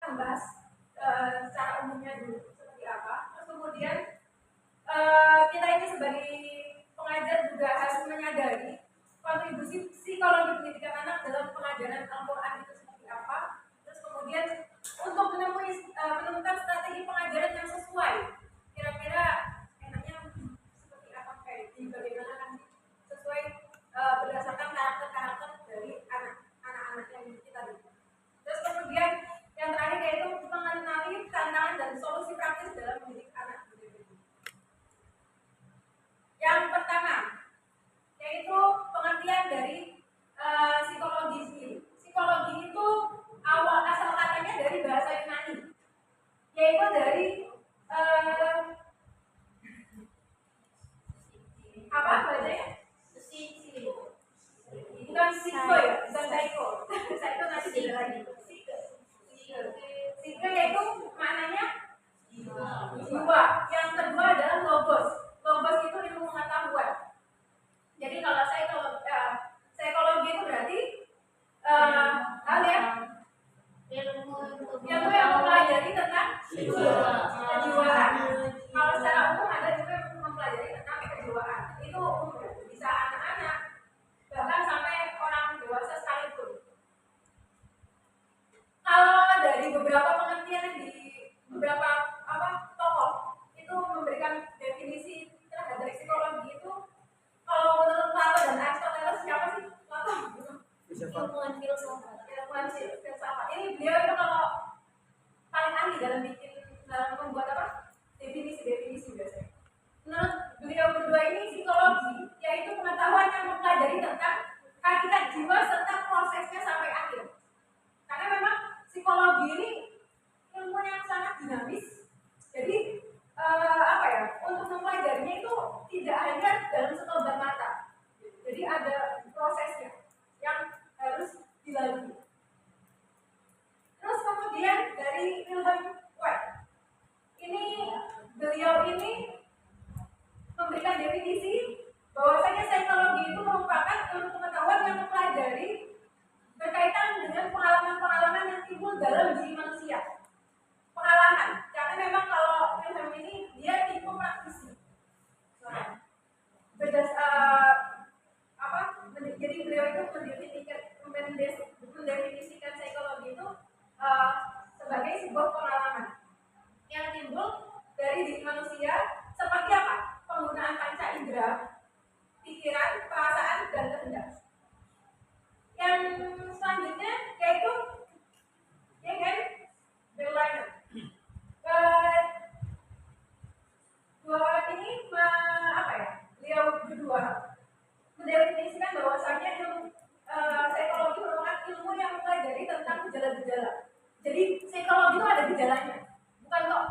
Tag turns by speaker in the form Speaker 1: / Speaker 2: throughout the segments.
Speaker 1: akan bahas secara umumnya dulu seperti apa. Terus kemudian kita ini sebagai pengajar juga harus menyadari kontribusi psikologi pendidikan anak dalam pengajaran Al-Quran itu seperti apa. Terus kemudian untuk menemukan strategi pengajaran yang sesuai, kira-kira enaknya seperti apa, kayak bagaimana kan sesuai berdasarkan karakter dari anak-anak yang kita didik. Terus kemudian yang terakhir yaitu mengenali tantangan dan solusi praktis dalam mendidik anak. Yang pertama yaitu pengertian dari psikologi sendiri. Psikologi itu asal katanya dari bahasa Yunani, yaitu dari apa bacanya? Bukan psiko ya, bukan psycho. Psycho nanti beda lagi. Psiko yaitu maknanya jiwa. Yang kedua adalah logos. Logos itu ilmu pengetahuan. Jadi kalau psikologi itu berarti hal yang mempelajari tentang kejiwaan. Kalau secara umum ada juga yang mempelajari tentang kejiwaan. Itu bisa anak-anak, bahkan sampai orang dewasa sekalipun. Kalau dari beberapa pengertian di beberapa tokoh itu memberikan definisi terhadap psikologi itu, kalau menurut Plato dan Aristoteles, siapa sih Plato? Ilmuwan filsafat. Ini beliau itu kalau paling ahli dalam membuat definisi biasanya. Menurut beliau berdua ini, psikologi yaitu pengetahuan yang mempelajari tentang hakikat jiwa serta prosesnya sampai akhir. Karena memang psikologi ini ilmu yang sangat dinamis. Jadi untuk mempelajarinya itu tidak hanya dalam sekelebat mata. Jadi ada prosesnya yang harus dilalui. Terus kemudian dari Wilhelm Wundt, beliau ini memberikan definisi bahwasanya psikologi itu merupakan ilmu pengetahuan yang mempelajari berkaitan dengan pengalaman-pengalaman yang timbul dalam diri manusia. Pengalaman, karena memang kalau Wilhelm ini dia tipe praktisi. Jadi beliau itu mendefinisikan psikologi itu sebagai sebuah pengalaman yang timbul dari diri manusia seperti apa? Penggunaan panca indera, pikiran, perasaan, dan kehendak. Yang selanjutnya yaitu Berliner. Dua orang ini beliau berdua mendefinisikan bahwasanya ilmu psikologi merupakan ilmu yang mempelajari tentang gejala-gejala. Jadi psikologi itu ada gejalanya, bukan kok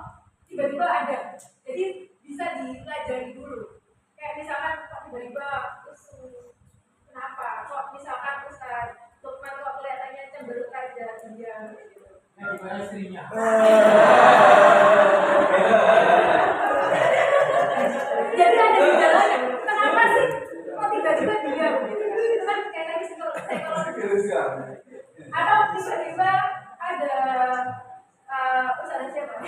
Speaker 1: tiba-tiba ada. Jadi bisa dipelajari dulu. Kayak misalkan kok tiba-tiba kenapa? Kok misalkan Ustaz Lukman kok kelihatannya cemberut aja dia gitu.
Speaker 2: Nah, gimana istrinya?
Speaker 1: Jadi ada gejalanya. Kenapa sih? Kok tiba-tiba dia begitu? Itu kan kayak tadi psikologi. Atau tiba-tiba ada Ustaz siapa?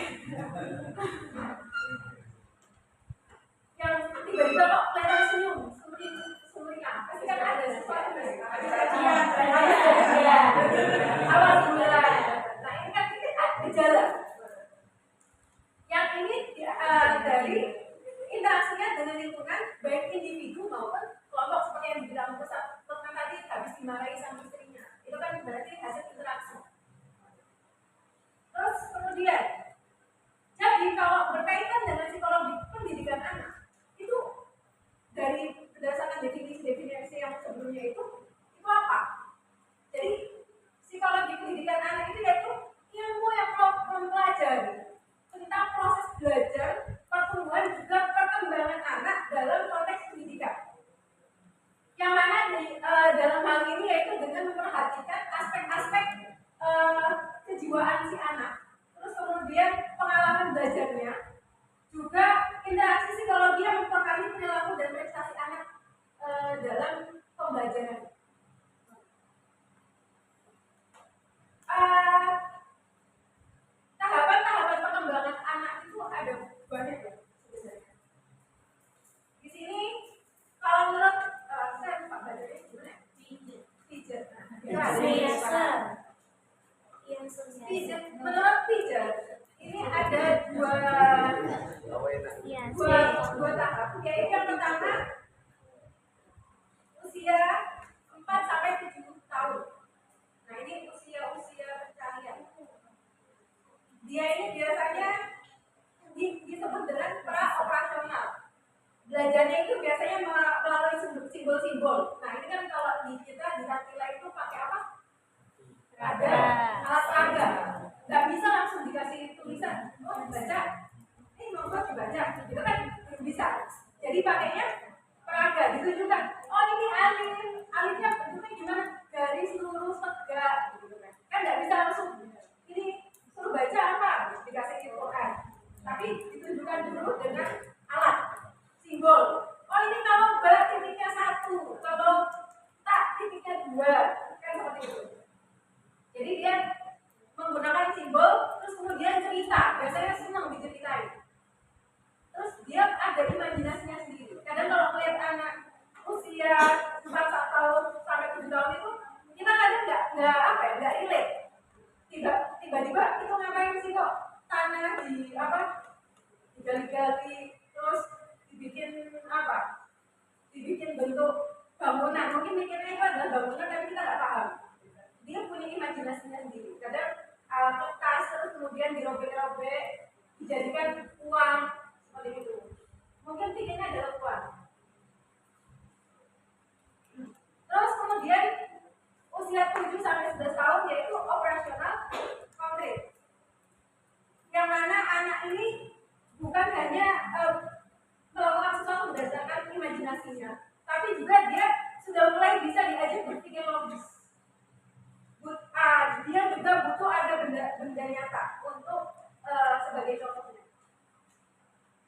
Speaker 1: Yang tiba-tiba kok kelihatan senyum, sumring apa sih, kan ada sesuatu. Awal dimulai. Nah ini kan gejala. Yang ini dari interaksinya dengan lingkungan, baik individu maupun kelompok, seperti yang dibilang Ustaz Lukman tadi, habis dimarahi sama istrinya. Itu kan berarti hasil interaksi. Terus kemudian, jadi kalau berkaitan dengan psikologi pendidikan anak, itu dari berdasarkan definisi yang sebelumnya itu apa? Jadi psikologi pendidikan anak itu yaitu ilmu yang mempelajari tentang proses belajar, pertumbuhan, juga perkembangan anak dalam konteks pendidikan. Yang mana dalam hal ini yaitu dengan memperhatikan aspek-aspek kejiwaan si anak, terus kemudian pengalaman belajarnya, juga interaksi psikologi yang mempengaruhi perilaku dan prestasi anak dalam pembelajaran. Pijet, menurut pijet ini ada dua tahap. Yaitu yang pertama usia 4 sampai 7 tahun. Nah, ini usia pencarian. Dia ini biasanya disebut dengan pra-operasional. Belajarnya itu biasanya melalui simbol-simbol. Nah, ini kan kalau di kita di Taktila itu pakai apa? Ada alat peraga. Nggak bisa langsung dikasih tulisan. Oh, baca. Mau dibaca. Itu kan belum bisa. Jadi pakainya peraga. Ditunjukkan. Oh, ini alif. Alifnya bentuknya gimana? Garis lurus tegak. Kan nggak bisa langsung. Ini suruh baca apa? Dikasih Quran. Tapi ditunjukkan dulu dengan alat simbol. Oh, ini kalau ba titiknya 1, kalau tak titiknya 2, kan seperti itu. Jadi dia menggunakan simbol, terus kemudian cerita. Biasanya senang diceritain. Terus dia ada imajinasinya sendiri. Kadang kalau melihat anak usia 4 tahun sampai 7 tahun itu, kita kadang nggak relate. Tiba-tiba itu ngapain sih kok tanah digali-gali, terus dibikin dibikin bentuk bangunan. Mungkin mikirnya itu adalah bangunan, tapi kita nggak paham. Dia punya imajinasinya sendiri. Kadang kertas terus kemudian dirobek-robek, dijadikan uang seperti itu. Mungkin pikirnya adalah uang. Terus kemudian usia 7 sampai 11 tahun yaitu operasional konkret. Yang mana anak ini bukan hanya melakukan sesuatu berdasarkan imajinasinya, tapi juga dia sudah mulai bisa diajak berpikir logis. Dia juga butuh ada benda nyata untuk sebagai contohnya.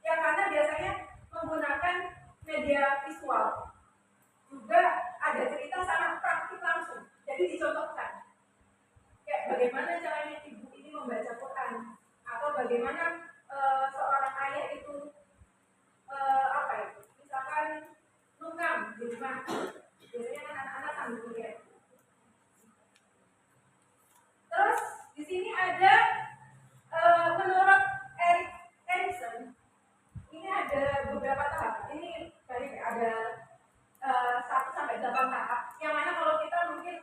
Speaker 1: Yang mana biasanya menggunakan media visual. Juga ada cerita sama praktik langsung. Jadi dicontohkan. Kayak bagaimana caranya ibu ini membaca Quran, atau bagaimana seorang ayah itu misalkan nunggang di rumah. Biasanya kan anak-anak sambil kuliah. Terus di sini ada menurut Erikson ini ada beberapa tahap. Ini ada 1 sampai 8 tahap. Yang mana kalau kita mungkin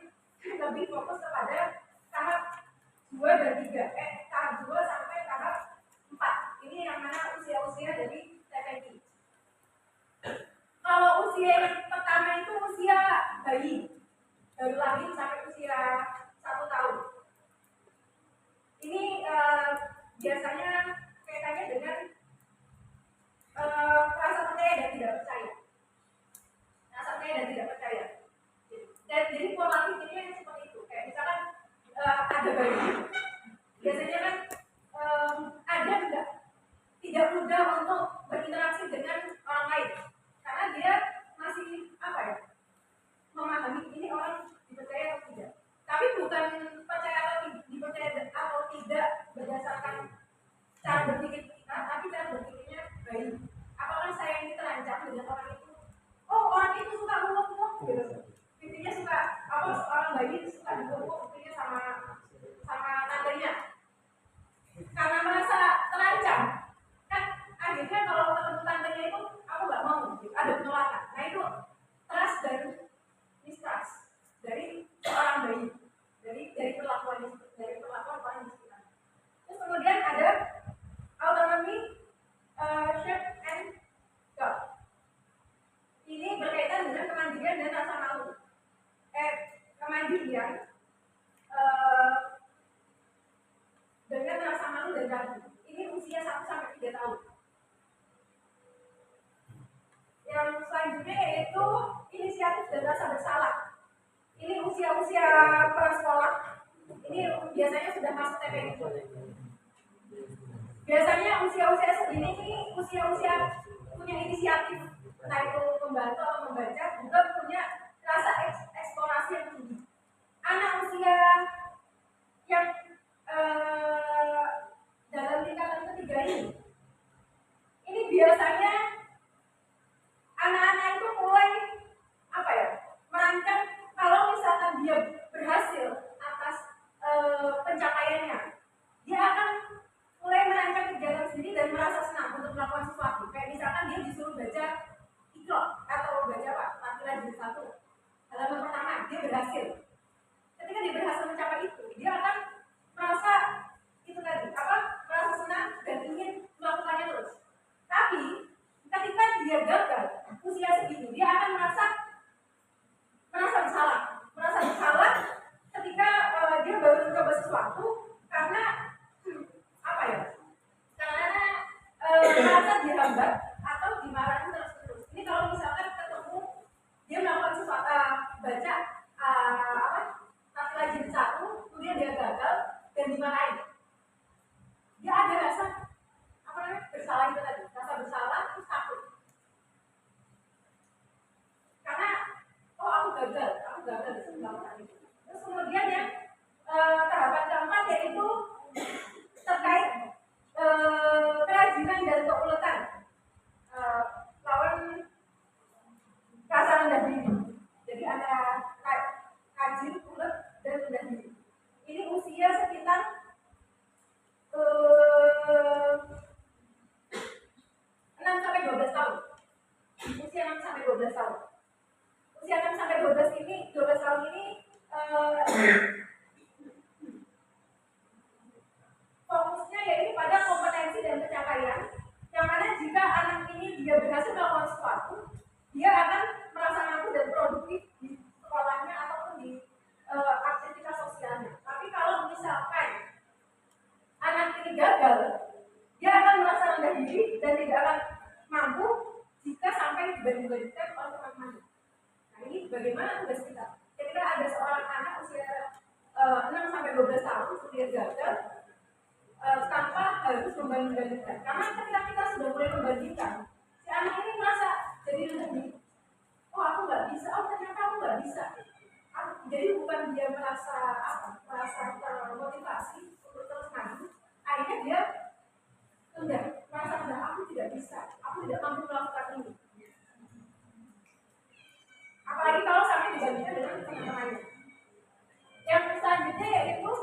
Speaker 1: lebih fokus kepada tahap 2 dan 3. Tahap 2 sampai tahap 4. Ini yang mana usia-usia dari TPQ. Kalau usia yang pertama itu usia bayi, baru lahir sampai usia 1 tahun. Ini biasanya kaitannya dengan rasa percaya dan tidak percaya. Rasa percaya dan tidak percaya. Dan jadi pola pikirnya seperti itu. Kayak misalkan ada bayi, biasanya kan ada tidak mudah untuk berinteraksi dengan orang lain, karena dia masih memahami ini orang dipercaya atau tidak. Tapi bukan percaya atau dipercaya atau tidak berdasarkan cara berpikir kita, tapi cara berpikirnya baik. Apakah saya ini terancam dengan orang itu? Oh, orang itu suka ngomong gitu. Intinya suka orang bayi itu suka ngomong, intinya sama tantenya. Karena merasa terancam, kan akhirnya kalau ketemu tantenya itu aku nggak mau, gitu. Ada penolakan. Nah itu trust dan mistrust dari seorang bayi, dari perlakuan orang di sekitar. Terus kemudian ada autonomy, shape and doubt. Ini berkaitan dengan kemandirian dan rasa malu. Kemandirian dengan rasa malu dan ragu. Ini usia 1 sampai 3 tahun. Yang selanjutnya yaitu inisiatif dan rasa bersalah. Ini usia-usia prasekolah. Ini biasanya sudah masuk TPQ. Biasanya usia-usia segini ini usia-usia punya inisiatif, entah itu membantu atau membaca, juga punya rasa eksplorasi yang tinggi. Anak usia yang dalam tingkatan ketiga ini biasanya anak-anak itu mulai merancang kalau misalkan dia berhasil atas pencapaiannya, nanti gagal, dia akan merasa rendah diri dan tidak akan mampu jika sampai dibanding-bandingkan oleh teman-teman. Nah ini bagaimana tugas kita? Ketika ada seorang anak usia 6 sampai 12 tahun dia gagal tanpa harus membanding-bandingkan. Karena ketika kita sudah mulai membandingkan, si anak ini merasa jadi rendah diri. Oh aku nggak bisa, oh ternyata aku nggak bisa. Jadi bukan dia merasa termotivasi untuk terus maju. Akhirnya dia merasa rendah, aku tidak bisa, aku tidak mampu melakukan ini. Apalagi kalau sampai dibandingkan dengan teman-temannya. Yang selanjutnya yaitu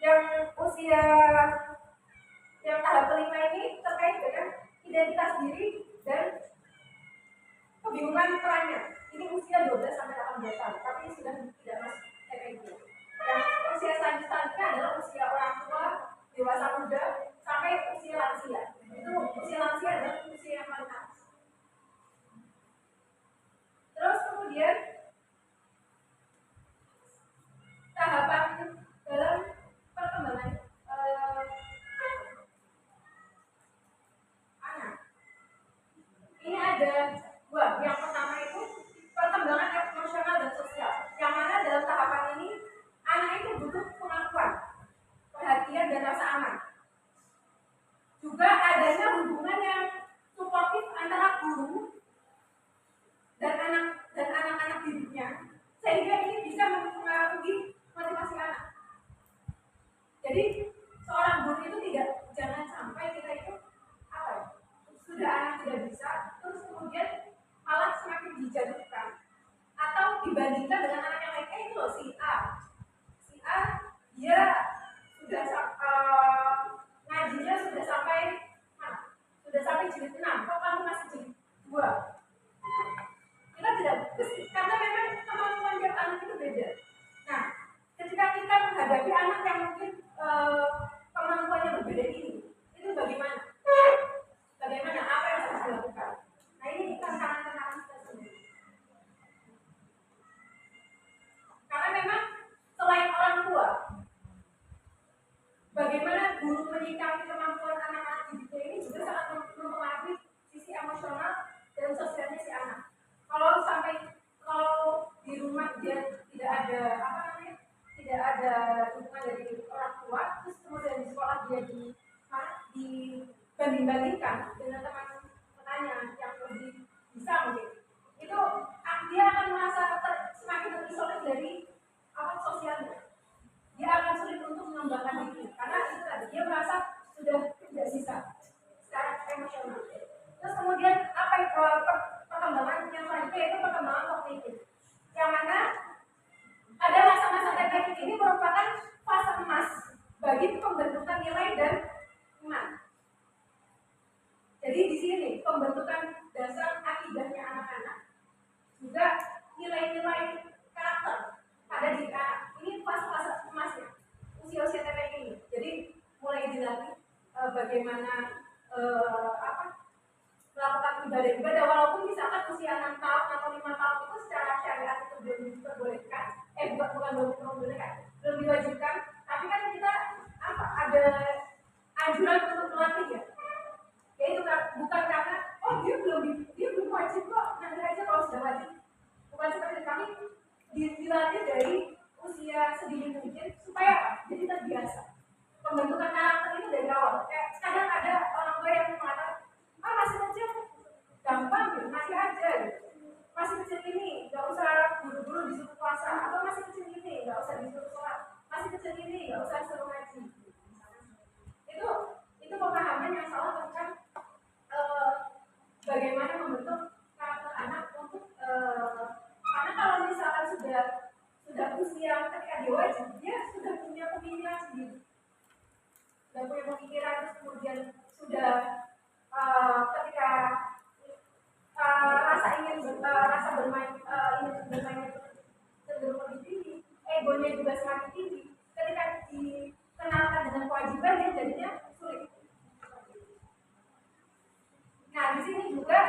Speaker 1: yang usia yang tahap kelima ini terkait dengan identitas diri dan kebingungan perannya. Ini usia 12 sampai 18 tahun, tapi sudah tidak masuk TPG. Yang usia selanjutnya adalah usia orang tua, dewasa muda, sampai usia lansia. Itu usia lansia adalah usia yang paling atas. Terus kemudian tahapan dalam perkembangan anak. Ini ada dua. Yang pertama itu perkembangan emosional dan sosial. Yang mana dalam tahapan ini anak itu butuh pengakuan, perhatian dan rasa aman. Juga adanya hubungan yang suportif antara guru dan anak-anak didiknya, sehingga ini bisa mempengaruhi motivasi anak. Jadi seorang guru itu jangan sampai kita itu sudah anak tidak bisa, terus kemudian malah semakin dijatuhkan atau dibandingkan dengan anak yang lain. Itu loh si A dia sudah ngajinya sudah sampai mana? Sudah sampai jilid 6, kok kamu masih jilid 2? Kita tidak, karena memang kemampuan tiap anak itu beda. Nah, ketika kita menghadapi anak yang mungkin kemampuannya berbeda ini, itu bagaimana? Bagaimana? Apa yang harus dilakukan? Nah ini tantangan-tantangan kita sendiri. Karena memang selain orang tua, bagaimana guru menyikapi kemampuan anak-anak didiknya ini juga sangat mempengaruhi sisi emosional dan sosialnya si anak. Kalau di rumah dia tidak ada tidak ada dukungan dari orang tua, terus kemudian di sekolah dia dibanding-bandingkan dengan teman-temannya yang lebih bisa mungkin, itu dia akan merasa semakin terisolir dari sosialnya. Dia akan sulit untuk mengembangkan diri karena itu tadi dia merasa sudah tidak bisa secara emosional. Terus kemudian perkembangan yang selanjutnya yaitu perkembangan kognitif, yang mana ada masa-masa TPQ ini merupakan fase emas bagi pembentukan nilai dan iman. Jadi di sini pembentukan dasar akidahnya anak-anak, juga nilai-nilai karakter pada diri anak. Ini fase-fase emasnya usia-usia TPQ ini. Jadi mulai dilatih bagaimana melakukan ibadah-ibadah, walaupun misalkan usia 6 tahun atau 5 tahun itu secara syariat itu belum diperbolehkan, belum diwajibkan, tapi kan kita ada anjuran untuk melatih ya. Yaitu bukan karena dia belum wajib kok, nanti aja kalau sudah wajib. Bukan seperti kami dilatih dari usia sedini mungkin supaya jadi terbiasa. Pembentukan karakter itu dari awal. Kayak kadang ada orang tua yang mengatakan, masih kecil gampang gitu, masih aja gitu. Masih kecil ini nggak usah buru-buru disuruh puasa, atau masih kecil ini nggak usah disuruh sholat, masih kecil ini nggak usah disuruh ngaji. Itu pemahaman yang salah tentang bagaimana membentuk karakter anak untuk karena kalau misalkan sudah usia ketika dia wajib, dia sudah punya pemikiran sendiri, sudah punya pemikiran, terus kemudian sudah ketika rasa bermain itu cenderung lebih tinggi, egonya juga semakin tinggi. Ketika dikenalkan dengan kewajiban, dia jadinya sulit. Nah, di sini juga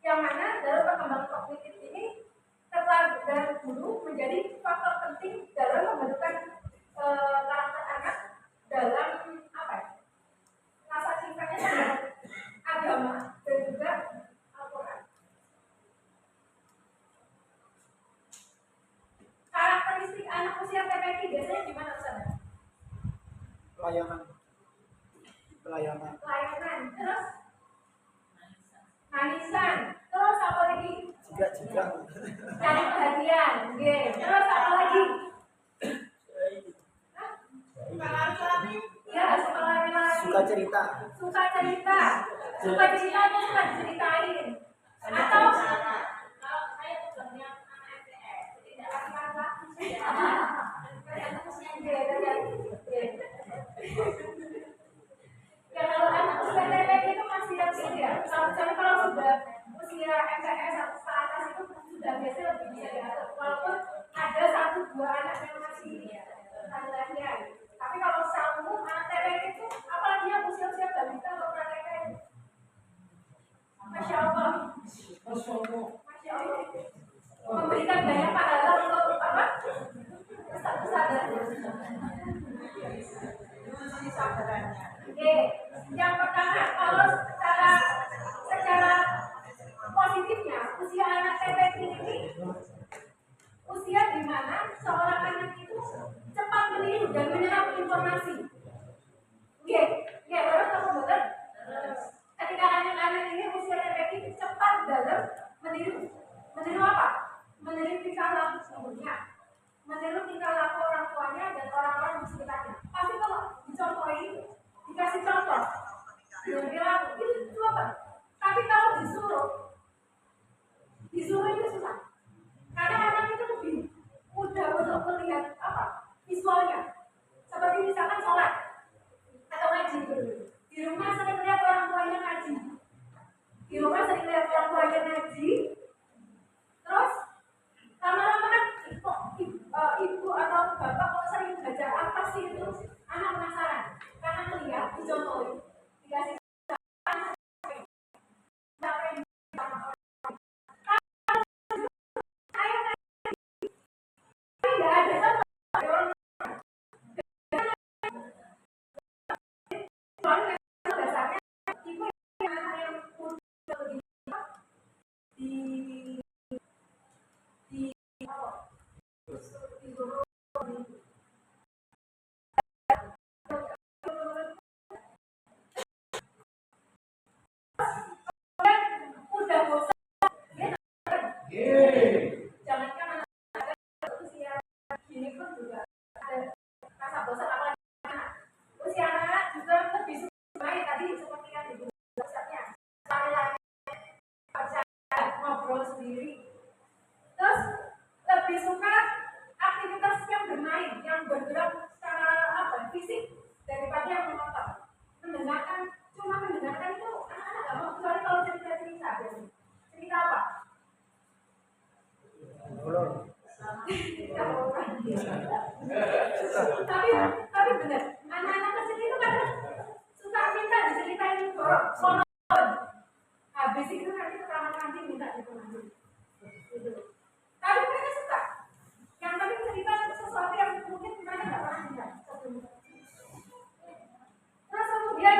Speaker 1: yang mana dalam perkembangan kognitif ini kepala dari guru menjadi
Speaker 2: pelayanan.
Speaker 1: Terus manisan. Terus apa lagi?
Speaker 2: Juga.
Speaker 1: Cari perhatian. Terus apa lagi? Ya, suka lari-lari.
Speaker 2: Suka cerita.
Speaker 1: Suka cerita itu suka diceritain. Atau kalau saya tujuannya anak MTS, tidak laki-laki. Ya kalau anak usia TPK itu masih kecil ya. Kalau sudah usia MTS atau ke atas itu sudah biasanya lebih bisa diatur. Walaupun ada 1-2 anak yang masih laki-lakian. Tapi kalau sambung anak TPK itu apalagi yang usia-usia balita atau TPK itu. Masya Allah. Memberikan banyak pahala untuk apa? Kesadarannya. Yang pertama, kalau secara positifnya, usia anak TPK ini usia di mana seorang anak itu cepat meniru dan menyerap informasi. Baru kamu betul. Ketika anak-anak ini usia TPK ini cepat dalam meniru apa? Meniru tingkah lakunya, meniru tingkah laku orang tuanya dan orang-orang di sekitarnya. Pasti kalau dicontohin, dikasih contoh, dia bilang itu apa? Tapi kalau disuruh itu susah. Karena anak itu lebih mudah untuk melihat apa? Visualnya. Seperti misalkan sholat atau ngaji. Di rumah sering lihat orang tuanya ngaji. Terus lama-lama kan ibu atau bapak kok sering belajar apa sih itu? Anak penasaran. Karena melihat dicontohin, dikasih udah bosan. Jangankan anak usia gini pun juga ada rasa bosan, apalagi anak usia anak juga lebih suka main tadi seperti yang dibilang lari-lari, baca, ngobrol sendiri. Terus lebih suka aktivitas yang bermain, yang bergerak secara fisik daripada yang menonton. Cuma mendengarkan itu anak-anak nggak mau, kecuali kalau cerita cerita apa? tapi benar, anak-anak kecil itu kadang suka minta diceritain monolog. Habis itu nanti ke kamar mandi minta ditemani. Tapi mereka suka. Yang penting cerita sesuatu yang mungkin mereka nggak pernah dengar sebelumnya. Terus kemudian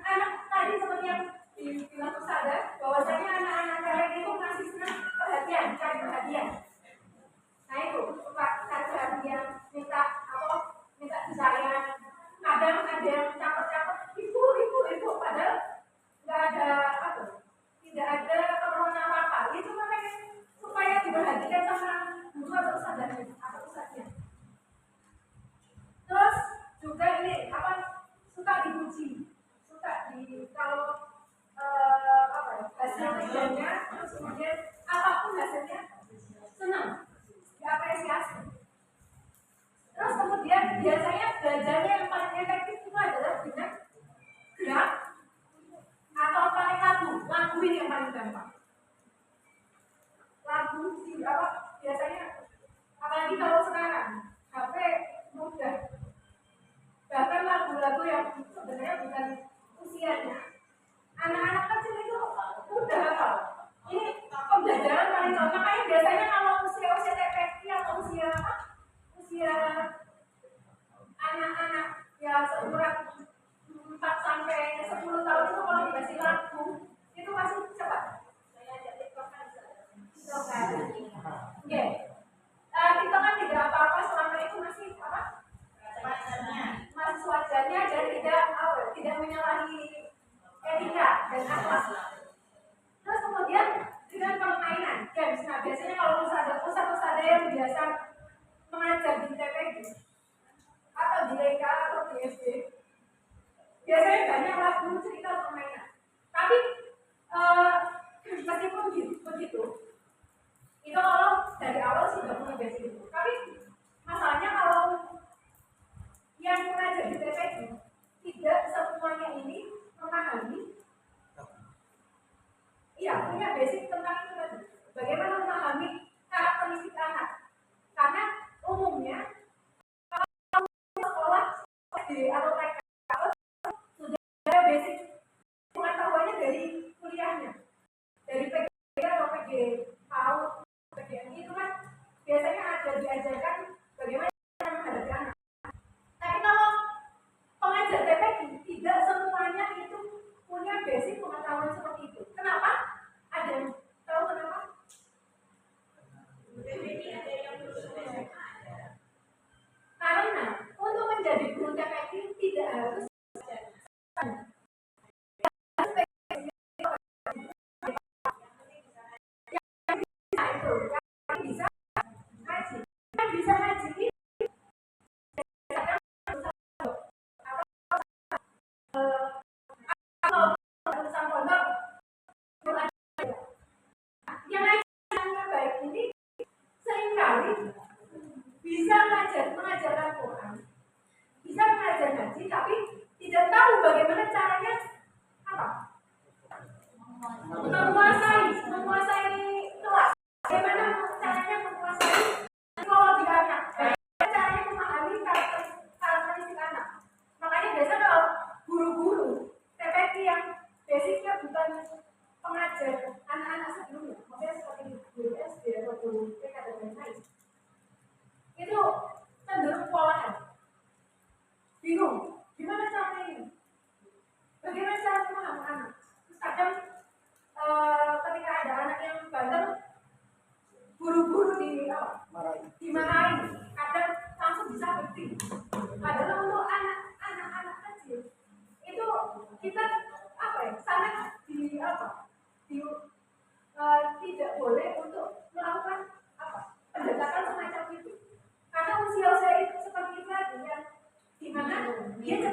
Speaker 1: anak tadi seperti yang dibilang Ustazah, bahwasanya anak-anak cewek itu masih senang perhatian, cari perhatian. Nah itu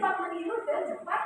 Speaker 1: cepat meniru dan cepat